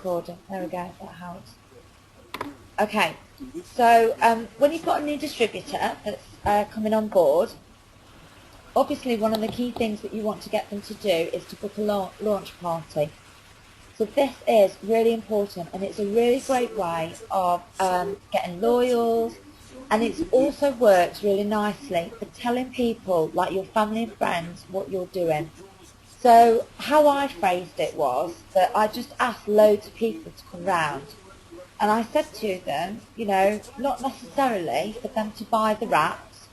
recording. There we go, that helps. Okay, so when you've got a new distributor that's coming on board, obviously one of the key things that you want to get them to do is to book a launch party. So this is really important, and it's a really great way of getting loyals, and it also works really nicely for telling people, like your family and friends, what you're doing. So how I phrased it was that I just asked loads of people to come round, and I said to them, you know, not necessarily for them to buy the wraps,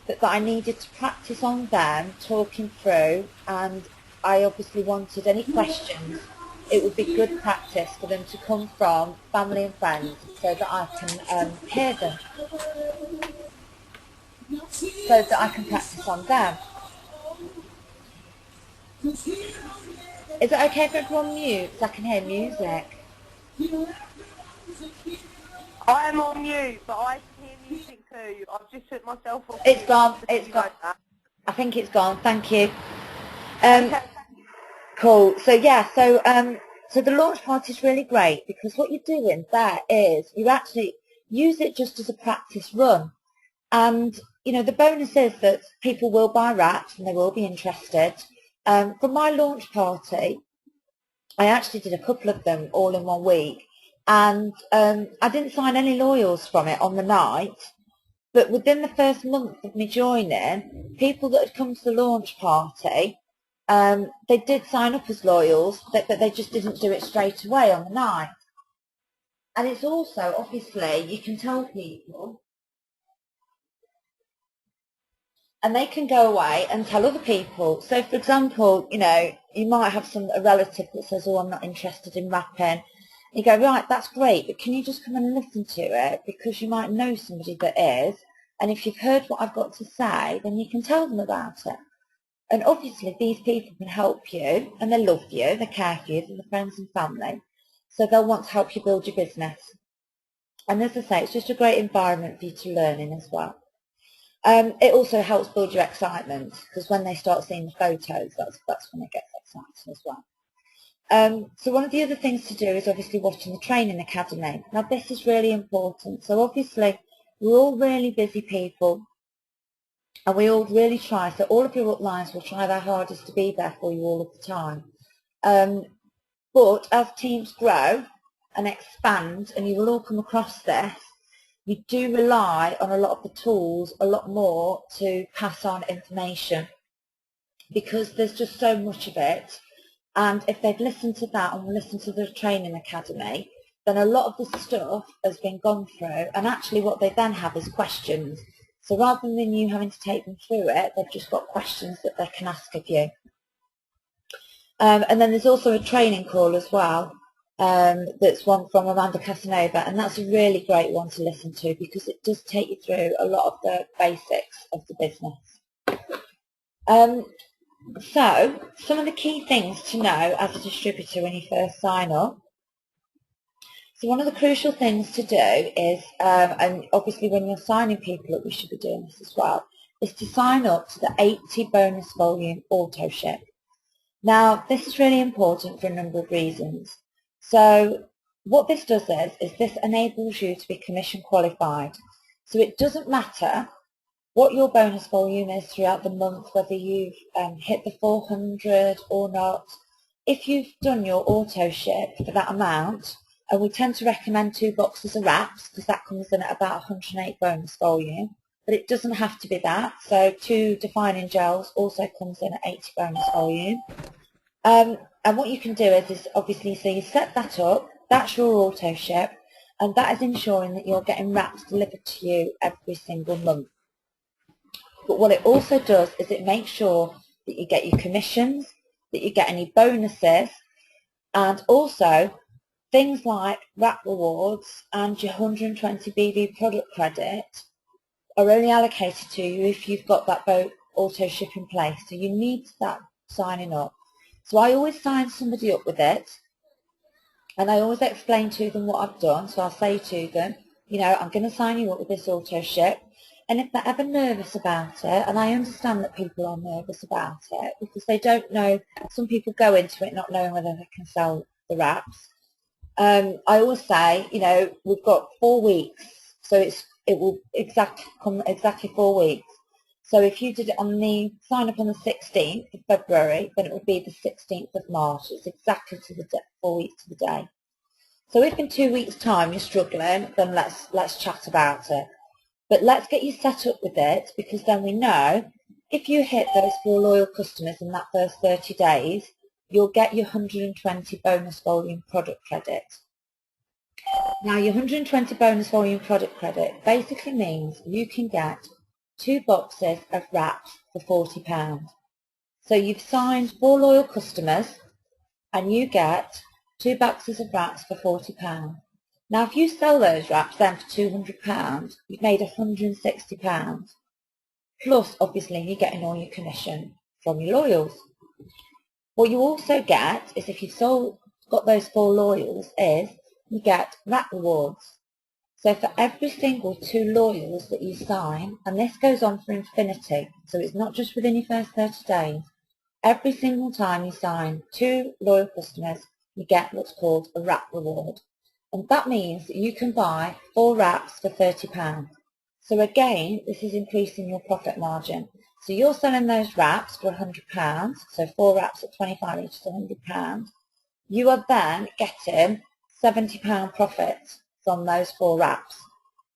but that I needed to practice on them talking through, and I obviously wanted any questions. It would be good practice for them to come from family and friends so that I can hear them, so that I can practice on them. Is it okay if everyone mutes? I can hear music. I am on mute, but I can hear music too. I've just took myself off. It's gone. It's gone. I think it's gone. Thank you. Cool. So yeah. So the launch party is really great because what you're doing there is you actually use it just as a practice run, and you know the bonus is that people will buy wraps and they will be interested. For my launch party, I actually did a couple of them all in 1 week, and I didn't sign any loyals from it on the night, but within the first month of me joining, people that had come to the launch party, they did sign up as loyals, but they just didn't do it straight away on the night. And it's also, obviously, you can tell people, and they can go away and tell other people. So, for example, you know, you might have a relative that says, oh, I'm not interested in rapping. You go, right, that's great, but can you just come and listen to it? Because you might know somebody that is, and if you've heard what I've got to say, then you can tell them about it. And obviously, these people can help you, and they love you, they care for you, they're the friends and family, so they'll want to help you build your business. And as I say, it's just a great environment for you to learn in as well. It also helps build your excitement, because when they start seeing the photos, that's when it gets exciting as well. So one of the other things to do is obviously watching the training academy. Now this is really important. So obviously we're all really busy people, and we all really try, so all of your uplines will try their hardest to be there for you all of the time. But as teams grow and expand, and you will all come across this, you do rely on a lot of the tools a lot more to pass on information, because there's just so much of it. And if they've listened to that and listened to the training academy, then a lot of the stuff has been gone through, and actually what they then have is questions. So rather than you having to take them through it, they've just got questions that they can ask of you. And then there's also a training call as well, that's one from Amanda Casanova, and that's a really great one to listen to because it does take you through a lot of the basics of the business. So some of the key things to know as a distributor when you first sign up. So one of the crucial things to do is, and obviously when you're signing people up, we should be doing this as well, is to sign up to the 80 bonus volume auto ship. Now this is really important for a number of reasons. So what this does is this enables you to be commission qualified. So it doesn't matter what your bonus volume is throughout the month, whether you've hit the 400 or not. If you've done your auto ship for that amount, and we tend to recommend 2 boxes of wraps because that comes in at about 108 bonus volume, but it doesn't have to be that. So 2 defining gels also comes in at 80 bonus volume. And what you can do is obviously, so you set that up, that's your auto ship, and that is ensuring that you're getting wraps delivered to you every single month. But what it also does is it makes sure that you get your commissions, that you get any bonuses, and also things like wrap rewards and your 120 BV product credit are only allocated to you if you've got that auto ship in place. So you need that signing up. So I always sign somebody up with it, and I always explain to them what I've done. So I'll say to them, you know, I'm going to sign you up with this auto ship. And if they're ever nervous about it, and I understand that people are nervous about it because they don't know, some people go into it not knowing whether they can sell the wraps. I always say, you know, we've got 4 weeks, so it will come exactly 4 weeks. So if you did it on the sign up on the 16th of February, then it would be the 16th of March. It's exactly to the 4 weeks to the day. So if in 2 weeks' time you're struggling, then let's chat about it. But let's get you set up with it, because then we know if you hit those 4 loyal customers in that first 30 days, you'll get your 120 bonus volume product credit. Now your 120 bonus volume product credit basically means you can get 2 boxes of wraps for £40. So you've signed 4 loyal customers and you get 2 boxes of wraps for £40. Now if you sell those wraps then for £200, you've made £160. Plus obviously you're getting all your commission from your loyals. What you also get is, if you've got those 4 loyals, is you get wrap rewards. So for every single 2 loyals that you sign, and this goes on for infinity, so it's not just within your first 30 days, every single time you sign 2 loyal customers, you get what's called a wrap reward. And that means that you can buy 4 wraps for £30. So again, this is increasing your profit margin. So you're selling those wraps for £100, so 4 wraps at 25 each is £100. You are then getting £70 profit from those 4 wraps.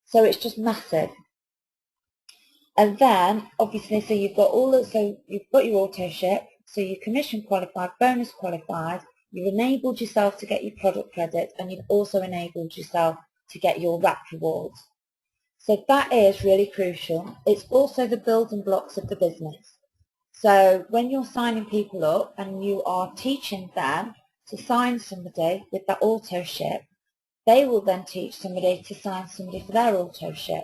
So it's just massive. And then obviously, so you've got you've got your auto ship, so you're commission qualified, bonus qualified, you've enabled yourself to get your product credit, and you've also enabled yourself to get your wrap rewards. So that is really crucial. It's also the building blocks of the business. So when you're signing people up and you are teaching them to sign somebody with that auto ship, they will then teach somebody to sign somebody for their auto ship.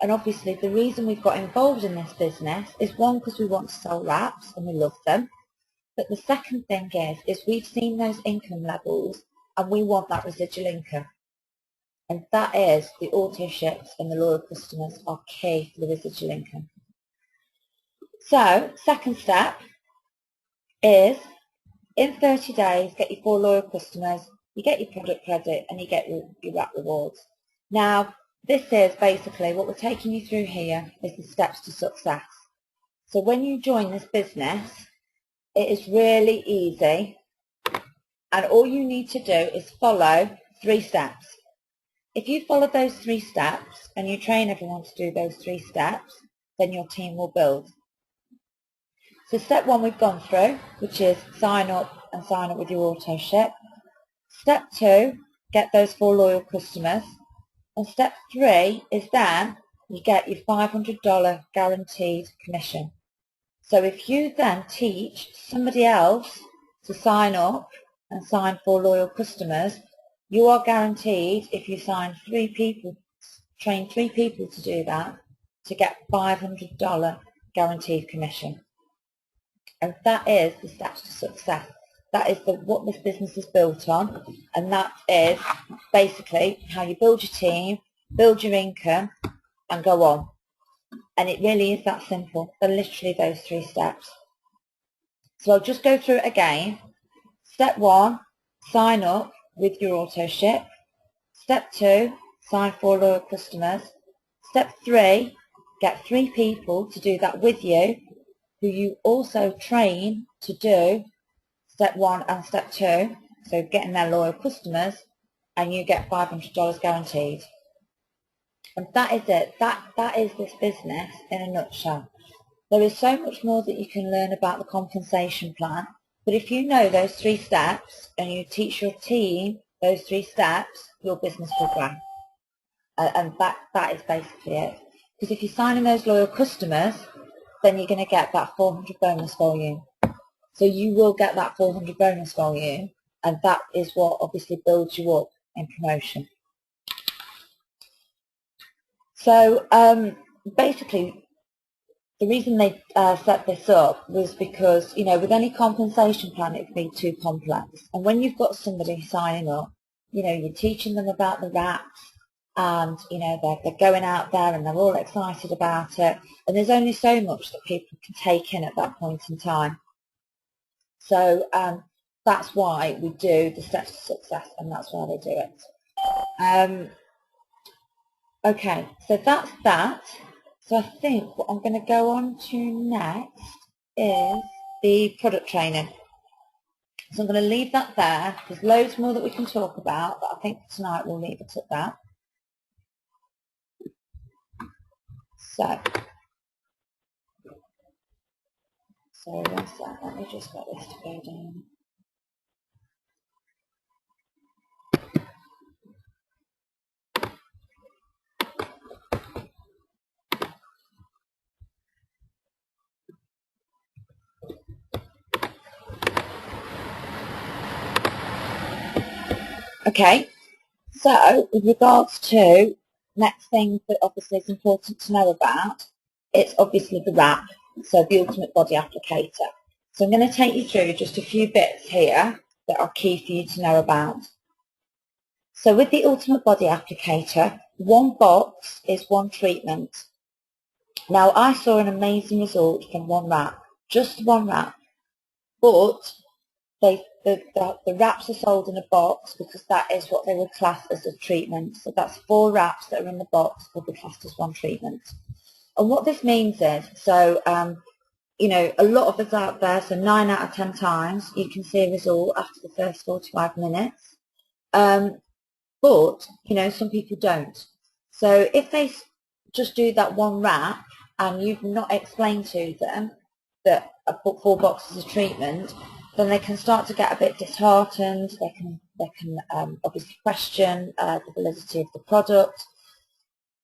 And obviously the reason we've got involved in this business is, one, because we want to sell wraps and we love them. But the second thing is we've seen those income levels and we want that residual income. And that is the auto ships, and the loyal customers are key for the residual income. So second step is, in 30 days, get your 4 loyal customers, you get your product credit, and you get your wrap rewards. Now, this is basically what we're taking you through here is the steps to success. So when you join this business, it is really easy, and all you need to do is follow 3 steps. If you follow those 3 steps and you train everyone to do those 3 steps, then your team will build. So step 1 we've gone through, which is sign up with your auto ship. Step 2, get those 4 loyal customers. And step 3 is then you get your $500 guaranteed commission. So if you then teach somebody else to sign up and sign 4 loyal customers, you are guaranteed, if you sign 3 people, train 3 people to do that, to get $500 guaranteed commission. And that is the steps to success. That is what this business is built on, and that is basically how you build your team, build your income, and go on. And it really is that simple. They're literally those 3 steps. So I'll just go through it again. Step 1, sign up with your auto ship. Step 2, sign 4 loyal customers. Step 3, get 3 people to do that with you, who you also train to do step 1 and step 2, so getting their loyal customers, and you get $500 guaranteed. And that is it. That is this business in a nutshell. There is so much more that you can learn about the compensation plan, but if you know those 3 steps and you teach your team those 3 steps, your business will grow. And that is basically it. Because if you're signing those loyal customers, then you're going to get that 400 bonus volume. So you will get that 400 bonus volume, and that is what obviously builds you up in promotion. So basically, the reason they set this up was because, you know, with any compensation plan, it can be too complex. And when you've got somebody signing up, you know, you're teaching them about the wraps, and, you know, they're going out there and they're all excited about it. And there's only so much that people can take in at that point in time. So that's why we do the steps to success, and that's why they do it. Okay, so that's that. So I think what I'm going to go on to next is the product training. So I'm going to leave that there. There's loads more that we can talk about, but I think tonight we'll leave it at that. So one sec, let me just get this to go down. Okay, so with regards to next thing that obviously is important to know about, it's obviously the wrap, so the Ultimate Body Applicator. So I'm going to take you through just a few bits here that are key for you to know about. So with the Ultimate Body Applicator, one box is one treatment. Now I saw an amazing result from one wrap, just one wrap, but the wraps are sold in a box because that is what they would class as a treatment. So that's 4 wraps that are in the box will be classed as one treatment. And what this means is, so you know, a lot of us out there, so 9 out of 10 times, you can see a result after the first 45 minutes. But, you know, some people don't. So if they just do that one wrap and you've not explained to them that I put 4 boxes of treatment, then they can start to get a bit disheartened. They can obviously question the validity of the product.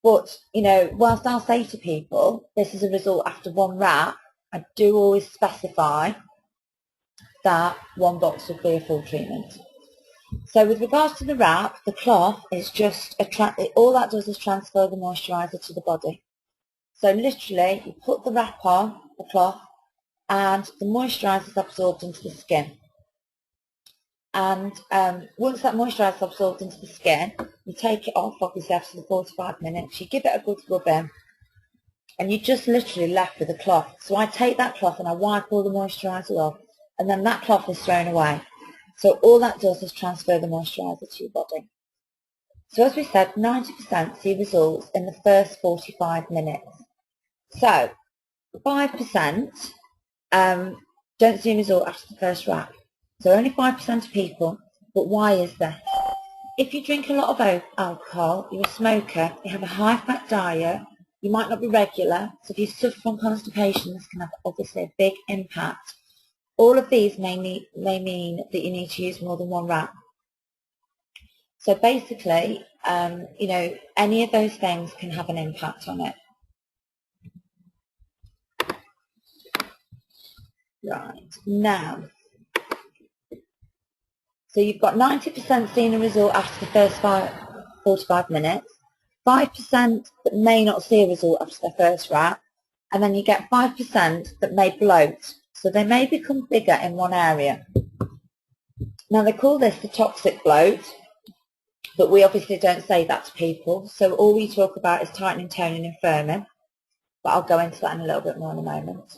But, you know, whilst I'll say to people, this is a result after one wrap, I do always specify that one box would be a full treatment. So with regards to the wrap, the cloth is just, all that does is transfer the moisturiser to the body. So literally, you put the wrap on, the cloth, and the moisturiser is absorbed into the skin. And once that moisturiser is absorbed into the skin, you take it off, obviously after the 45 minutes, you give it a good rub in, and you're just literally left with a cloth. So I take that cloth and I wipe all the moisturiser off, and then that cloth is thrown away. So all that does is transfer the moisturiser to your body. So as we said, 90% see results in the first 45 minutes. So 5% don't see a result after the first wrap. So only 5% of people. But why is this? If you drink a lot of alcohol, you're a smoker, you have a high-fat diet, you might not be regular, so if you suffer from constipation, this can have obviously a big impact. All of these may mean that you need to use more than one wrap. So basically, you know, any of those things can have an impact on it. Right, now, so you've got 90% seeing a result after the first 45 minutes, 5% that may not see a result after their first wrap, and then you get 5% that may bloat. So they may become bigger in one area. Now they call this the toxic bloat, but we obviously don't say that to people. So all we talk about is tightening, toning and firming. But I'll go into that in a little bit more in a moment.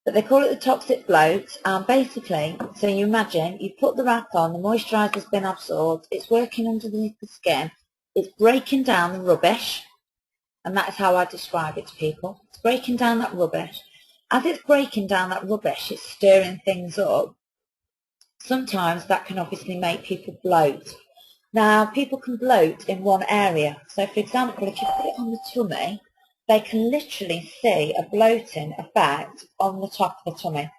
But they call it the toxic bloat. Basically, so you imagine you put the wrap on, the moisturiser's been absorbed, it's working underneath the skin, it's breaking down the rubbish, and that is how I describe it to people. It's breaking down that rubbish. As it's breaking down that rubbish, it's stirring things up. Sometimes that can obviously make people bloat. Now, people can bloat in one area. So, for example, if you put it on the tummy, they can literally see a bloating effect on the top of the tummy.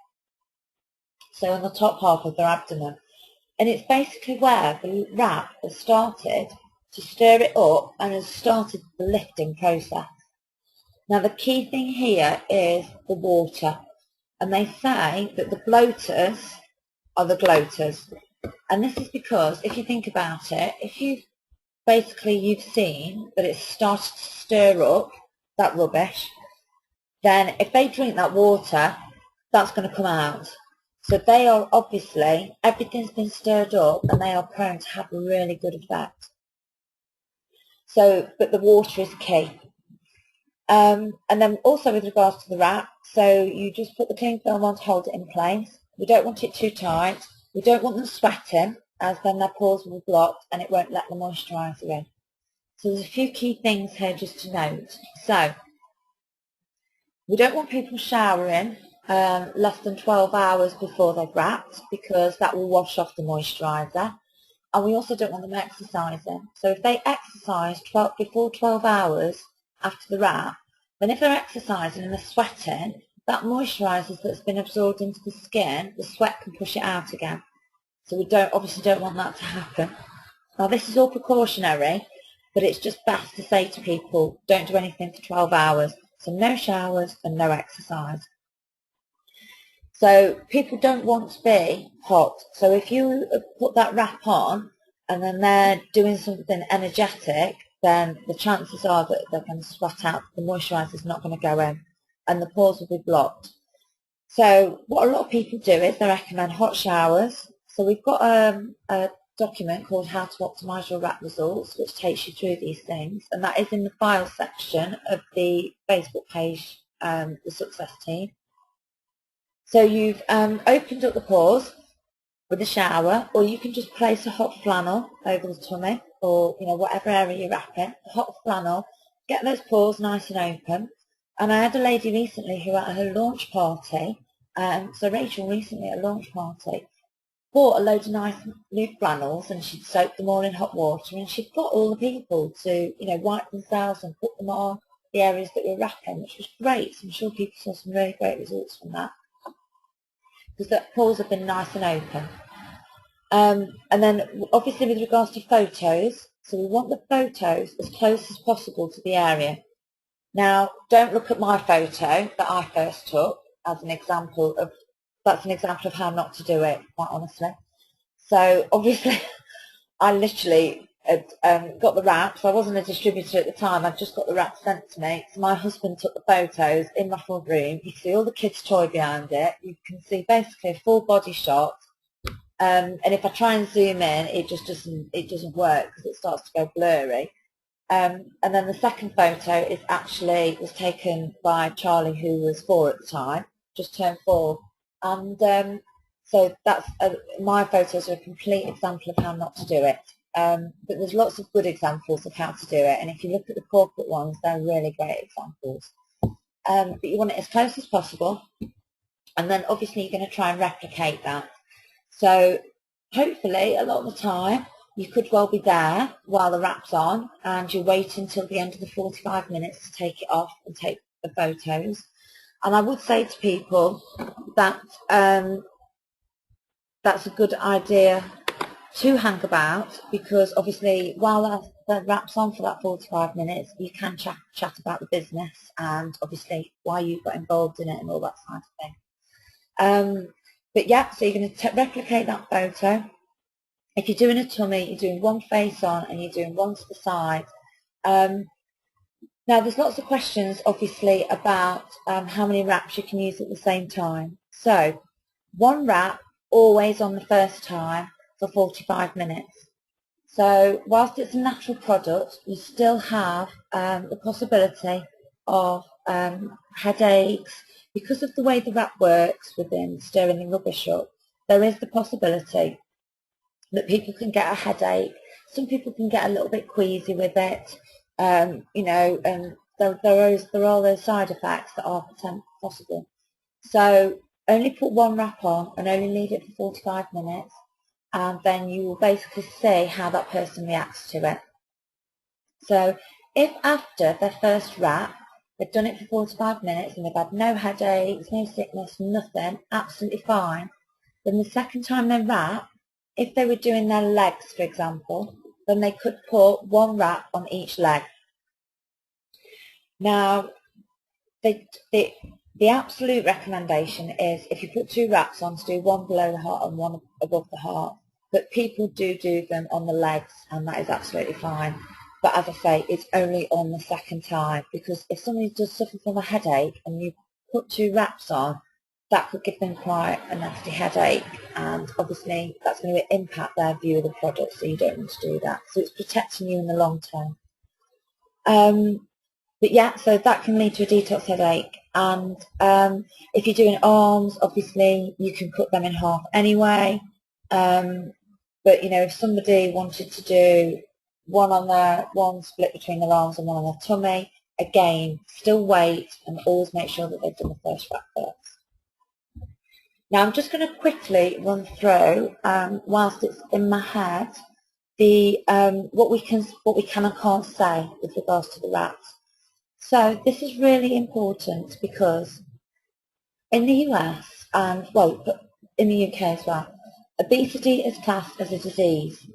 So on the top half of their abdomen. And it's basically where the wrap has started to stir it up and has started the lifting process. Now the key thing here is the water. And they say that the bloaters are the gloaters. And this is because if you think about it, if you've seen that it's started to stir up that rubbish, then if they drink that water, that's going to come out. So they are obviously, everything's been stirred up and they are prone to have a really good effect. So, but the water is key. And then also with regards to the wrap, so you just put the cling film on to hold it in place. We don't want it too tight. We don't want them sweating, as then their pores will be blocked and it won't let the moisturiser in. So there's a few key things here just to note. So we don't want people showering less than 12 hours before they've wrapped, because that will wash off the moisturiser. And we also don't want them exercising. So if they exercise before 12 hours after the wrap, then if they're exercising and they're sweating, that moisturiser that's been absorbed into the skin, the sweat can push it out again. So we obviously don't want that to happen. Now this is all precautionary, but it's just best to say to people, don't do anything for 12 hours. So no showers and no exercise. So people don't want to be hot. So if you put that wrap on and then they're doing something energetic, then the chances are that they're going to sweat out, the moisturiser is not going to go in and the pores will be blocked. So what a lot of people do is they recommend hot showers. So we've got a document called How to Optimise Your Wrap Results, which takes you through these things, and that is in the file section of the Facebook page, the Success Team. So you've opened up the pores with a shower, or you can just place a hot flannel over the tummy, or whatever area you're wrapping, a hot flannel, get those pores nice and open. And I had a lady recently who at her launch party, so Rachel recently at a launch party, bought a load of nice new flannels and she'd soaked them all in hot water, and she'd got all the people to, wipe themselves and put them on the areas that were wrapping, which was great. So I'm sure people saw some really great results from that, because the pores have been nice and open. And then obviously with regards to photos, so we want the photos as close as possible to the area. Now don't look at my photo that I first took as an example of, that's an example of how not to do it, quite honestly. So obviously I literally had got the wraps. I wasn't a distributor at the time, I'd just got the wraps sent to me. So my husband took the photos in my front room. You can see all the kids' toy behind it. You can see basically a full body shot. And if I try and zoom in, it doesn't work because it starts to go blurry. And then the second photo was taken by Charlie, who was 4 at the time, just turned 4. And so that's my photos are a complete example of how not to do it. But there's lots of good examples of how to do it, and if you look at the corporate ones, they're really great examples. But you want it as close as possible, and then obviously you're going to try and replicate that. So hopefully a lot of the time you could well be there while the wrap's on, and you wait until the end of the 45 minutes to take it off and take the photos. And I would say to people that that's a good idea to hang about, because obviously while the wrap's on for that 45 minutes, you can chat about the business and obviously why you got involved in it and all that kind of thing. But yeah, so you're going to replicate that photo. If you're doing a tummy, you're doing one face on and you're doing one to the side. Now there's lots of questions obviously about how many wraps you can use at the same time. So one wrap always on the first time for 45 minutes. So whilst it's a natural product, you still have the possibility of headaches. Because of the way the wrap works within stirring the rubbish up, there is the possibility that people can get a headache. Some people can get a little bit queasy with it, and there are those side effects that are possible. So only put one wrap on and only leave it for 45 minutes, and then you will basically see how that person reacts to it. So if after their first wrap, they've done it for 45 minutes and they've had no headaches, no sickness, nothing, absolutely fine, then the second time they wrap, if they were doing their legs, for example, then they could put one wrap on each leg. Now, the absolute recommendation is if you put 2 wraps on, to do one below the heart and one above the heart. But people do them on the legs, and that is absolutely fine. But as I say, it's only on the second time, because if somebody does suffer from a headache and you put 2 wraps on, that could give them quite a nasty headache, and obviously that's going to impact their view of the product, so you don't want to do that. So it's protecting you in the long term. But yeah, so that can lead to a detox headache. And if you're doing arms, obviously you can cut them in half anyway. But you know, if somebody wanted to do one split between their arms and one on their tummy, again, still wait and always make sure that they've done the first wrap first. Now I'm just going to quickly run through, whilst it's in my head, the what we can and can't say with regards to the wraps. So this is really important because in the US and well in the UK as well, obesity is classed as a disease.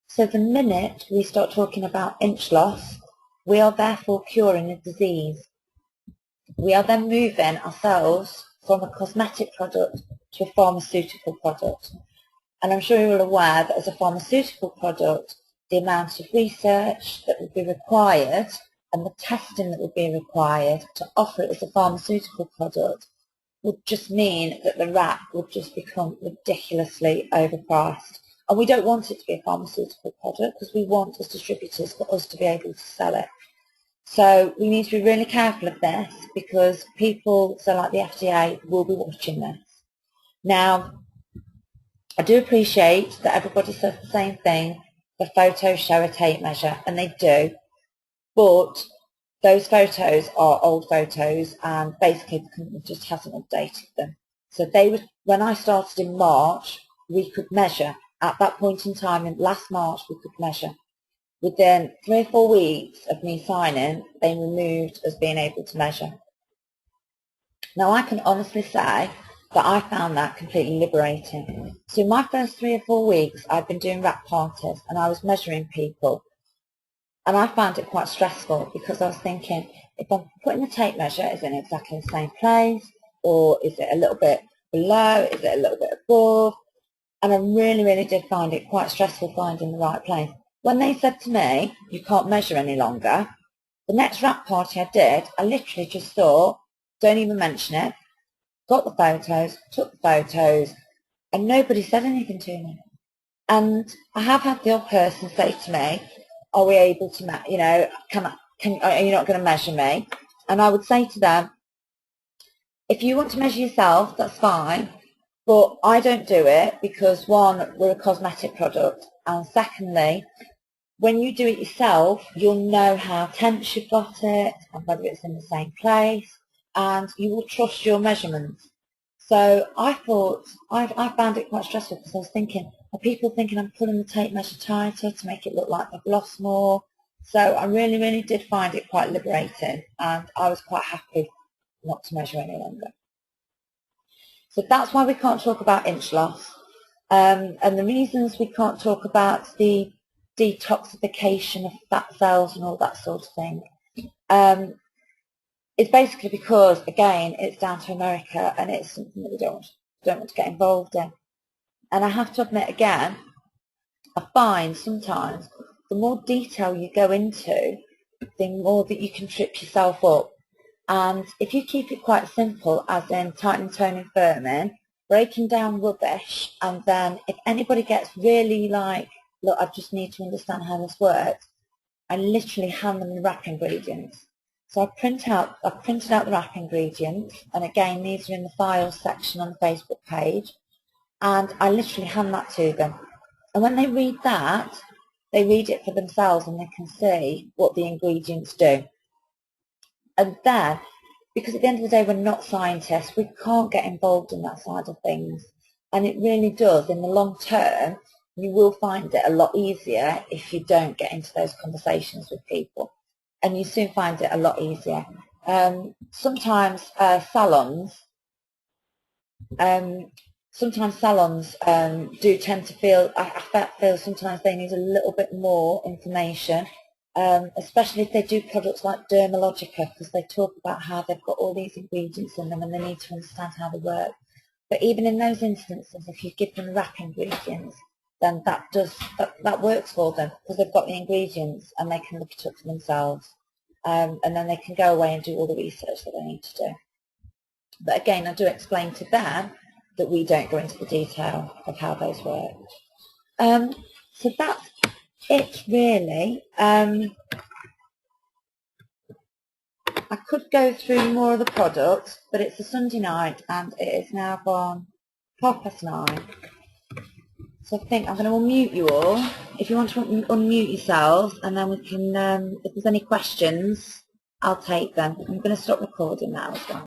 So the minute we start talking about inch loss, we are therefore curing a disease. We are then moving ourselves from a cosmetic product to a pharmaceutical product. And I'm sure you're all aware that as a pharmaceutical product, the amount of research that would be required and the testing that would be required to offer it as a pharmaceutical product would just mean that the wrap would just become ridiculously overpriced. And we don't want it to be a pharmaceutical product because we want, as distributors, for us to be able to sell it. So we need to be really careful of this because people, so like the FDA, will be watching this. Now, I do appreciate that everybody says the same thing. The photos show a tape measure, and they do. But those photos are old photos, and basically the company just hasn't updated them. So they would, when I started in March, we could measure. At that point in time, in last March, we could measure. Within 3 or 4 weeks of me signing, they removed us being able to measure. Now I can honestly say that I found that completely liberating. So in my first 3 or 4 weeks, I'd been doing wrap parties and I was measuring people. And I found it quite stressful because I was thinking, if I'm putting the tape measure, is it in exactly the same place? Or is it a little bit below? Is it a little bit above? And I really, really did find it quite stressful finding the right place. When they said to me, you can't measure any longer, the next wrap party I did, I literally just thought, don't even mention it, got the photos, took the photos, and nobody said anything to me. And I have had the odd person say to me, are we able to, are you not going to measure me? And I would say to them, if you want to measure yourself, that's fine, but I don't do it because, one, we're a cosmetic product, and secondly, when you do it yourself, you'll know how tense you've got it, and whether it's in the same place, and you will trust your measurements. So I thought, I found it quite stressful because I was thinking, are people thinking I'm pulling the tape measure tighter to make it look like I've lost more? So I really, really did find it quite liberating, and I was quite happy not to measure any longer. So that's why we can't talk about inch loss. And the reasons we can't talk about the detoxification of fat cells and all that sort of thing is basically because, again, it's down to America and it's something that we don't want to get involved in. And I have to admit again, I find sometimes the more detail you go into, the more that you can trip yourself up. And if you keep it quite simple, as in tightening, toning, firming, breaking down rubbish, and then if anybody gets really like, look, I just need to understand how this works, I literally hand them the wrap ingredients. So I've printed out the wrap ingredients, and again, these are in the files section on the Facebook page, and I literally hand that to them. And when they read that, they read it for themselves and they can see what the ingredients do. And then, because at the end of the day we're not scientists, we can't get involved in that side of things. And it really does, in the long term, you will find it a lot easier if you don't get into those conversations with people. And you soon find it a lot easier. Sometimes salons do tend to feel, I feel sometimes they need a little bit more information. Especially if they do products like Dermalogica, because they talk about how they've got all these ingredients in them and they need to understand how they work. But even in those instances, if you give them wrap ingredients, then that works for them because they've got the ingredients and they can look it up for themselves. And then they can go away and do all the research that they need to do. But again, I do explain to them that we don't go into the detail of how those work. So that's it really. I could go through more of the products, but it's a Sunday night and it is now gone 9:30. So I think I'm going to unmute you all. If you want to unmute yourselves, and then we can, if there's any questions, I'll take them. I'm going to stop recording now as well.